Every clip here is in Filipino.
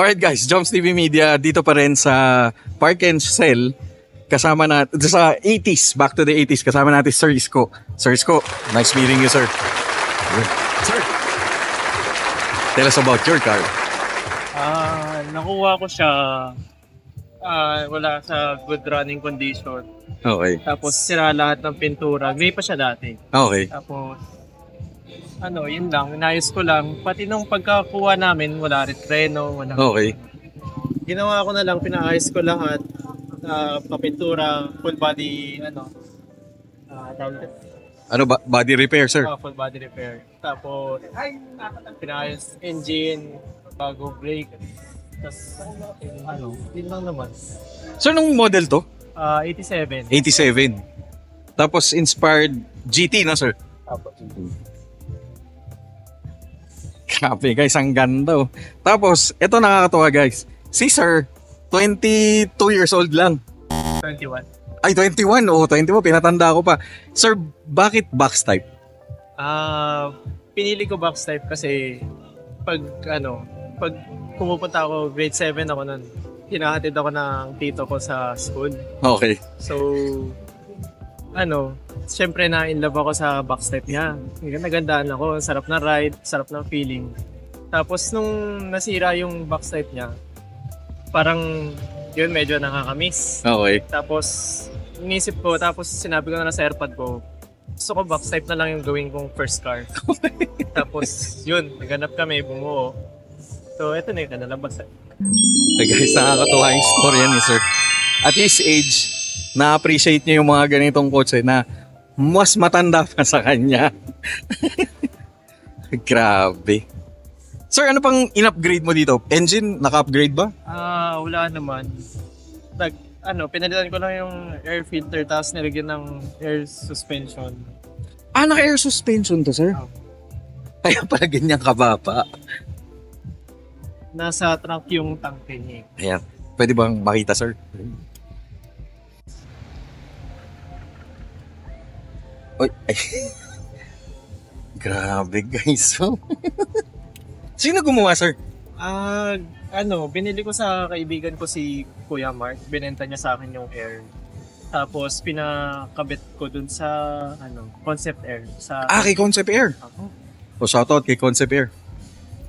Alright guys, Joms TV Media dito pa rin sa Park and Sell. Kasama natin sa 80s, back to the 80s. Kasama natin Sir Isko. Sir Isko, nice meeting you, sir. Sir, tell us about your car. Nakuha ko siya wala sa good running condition. Okay. Tapos sira lahat ng pintura. Gray pa siya dati. Okay. Tapos yun lang, inayos ko lang. Pati nung pagkakuha namin, wala rin treno, wala. Okay. Ginawa ko na lang, pinaayos ko lahat. Papintura, full body, body repair, sir? Full body repair. Tapos, pinaayos engine, bago brake. Tapos, yun lang naman. Sir, nung model to? 87. 87. Tapos, inspired GT na, sir? Grabe guys, ang ganda oh. Tapos, ito nakakatuwa guys. Si sir, 22 years old lang. 21. Ay, 21. Oo, 21. Pinatanda ko pa. Sir, bakit box type? Pinili ko box type kasi pag pumupunta ako, grade 7 ako nun. Hinahatid ako ng tito ko sa school. Okay. So, syempre na in love ako sa box type niya. Nagandaan ako, sarap na ride, sarap ng feeling. Tapos nung nasira yung box type niya, parang yun medyo nakakamiss. Okay. Tapos inisip ko, tapos sinabi ko na sa airpod ko, gusto ko box type na lang yung gawin kong first car. Tapos yun, naganap kami, bumuo. So eto na yung kanalabas. Hey guys, nakakatuwa yung story yan ni sir. At his age, na-appreciate niya yung mga ganitong kotse na mas matanda pa sa kanya. Grabe. Sir, ano pang in-upgrade mo dito? Engine, naka-upgrade ba? Wala naman. Pinalitan ko lang yung air filter tapos nilagyan ng air suspension. Naka-air suspension to, sir? Kaya pala ganyan kababa. Nasa trunk yung tanke niya. Ayan. Pwede bang makita, sir? Oy, ay. Grabe guys. Sino gumawa, sir? Binili ko sa kaibigan ko si Kuya Mark. Binenta niya sa akin yung air. Tapos pinakabit ko dun sa Concept Air. Kay Concept Air? O shoutout kay Concept Air.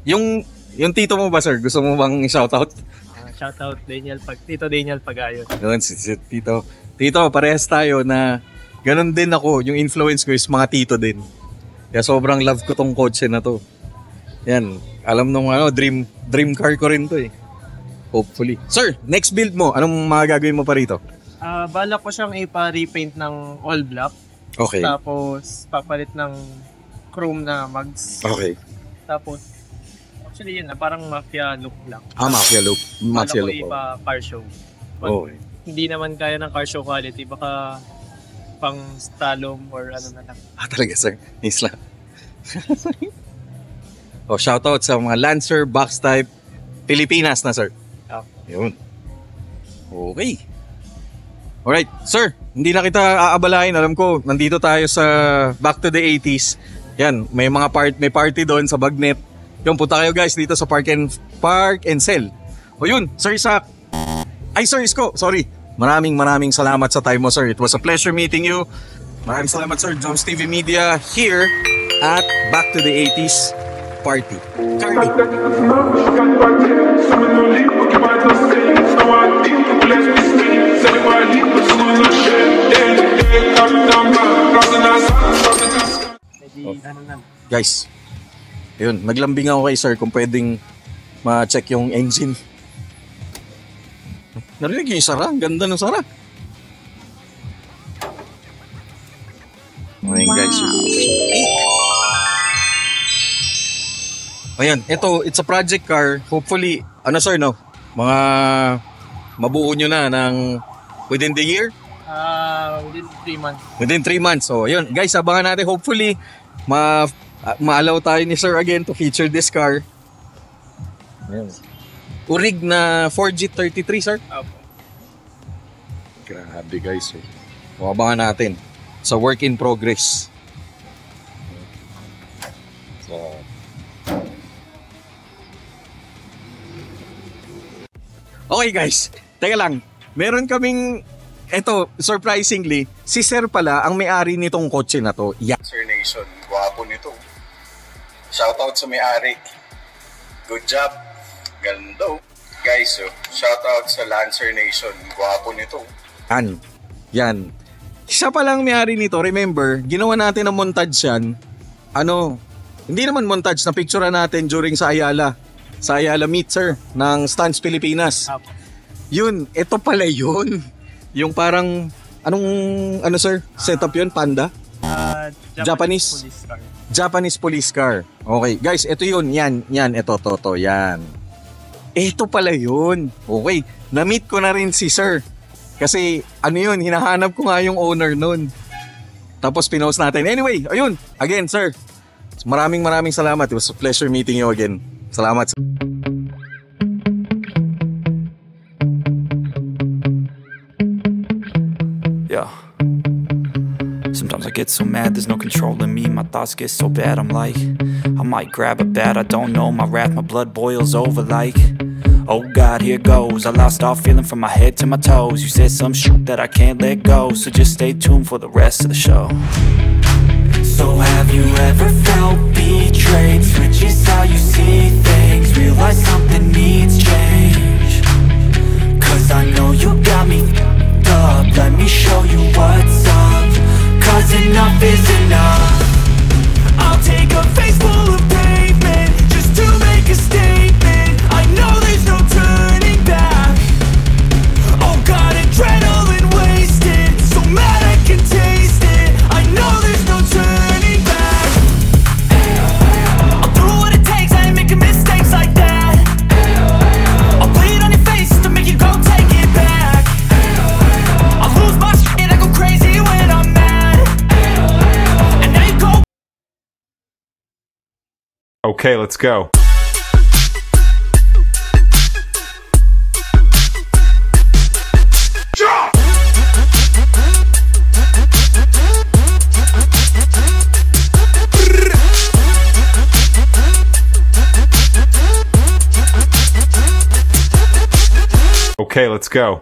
Yung tito mo ba, sir? Gusto mo bang shoutout? Shoutout Tito Daniel Pagayon. Yun, si Tito. Tito, parehas tayo na ganun din ako, yung influence ko is mga tito din. Kaya sobrang love ko tong kotse na to. Yan, alam nung dream car ko rin to eh. Hopefully. Sir, next build mo, anong mga gagawin mo pa rito? Balak ko siyang ipa-repaint ng all black. Okay. Tapos papalit ng chrome na mags. Okay. Tapos, actually yun parang mafia look lang. Mafia look. Mafia look. Balak ko ipa-car show. Okay. Hindi naman kaya ng car show quality, baka pang slalom or na lang. Talaga sir, isla. Shoutout sa mga Lancer, box type, Pilipinas na sir. Yun. Okay. Alright, sir, hindi na kita aabalain. Alam ko, nandito tayo sa back to the 80s. Yan, may party doon sa Bagnet. Yung punta kayo guys dito sa Park and Sell. O yun, Sir Isaac. Ay, Sir Isko, sorry. Maraming salamat sa time mo, sir. It was a pleasure meeting you. Maraming salamat, sir. Joms TV Media here at Back to the 80s Party. Carly. Guys, ayun, naglambing ako kay sir kung pwedeng ma-check yung engine. Narinig yung sara, ang ganda ng sara. Okay guys, ayan, it's a project car. Hopefully, sir, no? Mga mabuo nyo na ng within the year? Within 3 months. Within 3 months. So, ayun, guys, abangan natin. Hopefully, ma-allow tayo ni sir again to feature this car. Ayan. Urig na 4G33, sir? Grabe guys. Abangan natin. Sa work in progress. So, Okay guys, teka lang. Meron kaming, eto, surprisingly, si Sir pala ang may-ari nitong kotse na to. Lancer Nation, gwapo nito. Shoutout sa may-ari. Good job. Ganda. Guys, shoutout sa Lancer Nation, gwapo nito. Yan. Siya palang may-ari nito. Remember, ginawa natin ang montage yan. Hindi naman montage, na picture natin during sa Ayala Meet, sir, ng Stance Pilipinas. Yun, ito pala yun. Yung parang, sir? Setup yun, Panda? Japanese police car. Japanese police car. Okay, guys, ito yun. Yan, ito, yan. Ito pala yun. Okay, na-meet ko na rin si sir. Kasi, hinahanap ko nga yung owner nun. Tapos pinost natin. Anyway, ayun, again, sir. Maraming salamat. It was a pleasure meeting you again. Salamat. Yeah. Sometimes I get so mad, there's no controlling me. My thoughts get so bad, I'm like, I might grab a bat, I don't know. My wrath, my blood boils over like, oh God, here goes. I lost all feeling from my head to my toes. You said some shit that I can't let go, so just stay tuned for the rest of the show. So have you ever felt betrayed? Switches how you see things, realize something needs change. Cause I know you got me f***ed up, let me show you what's up. Cause enough is enough. I'll take a face full of pavement just to make a statement. I know there's no turning back. Oh God, adrenaline wasted, so mad I can taste it. I know there's no turning back. I'll do what it takes, I ain't making mistakes like that. I'll bleed on your face to make you go take it back. I'll lose my shit, I go crazy when I'm mad. And now you go. Okay, let's go. Okay, let's go.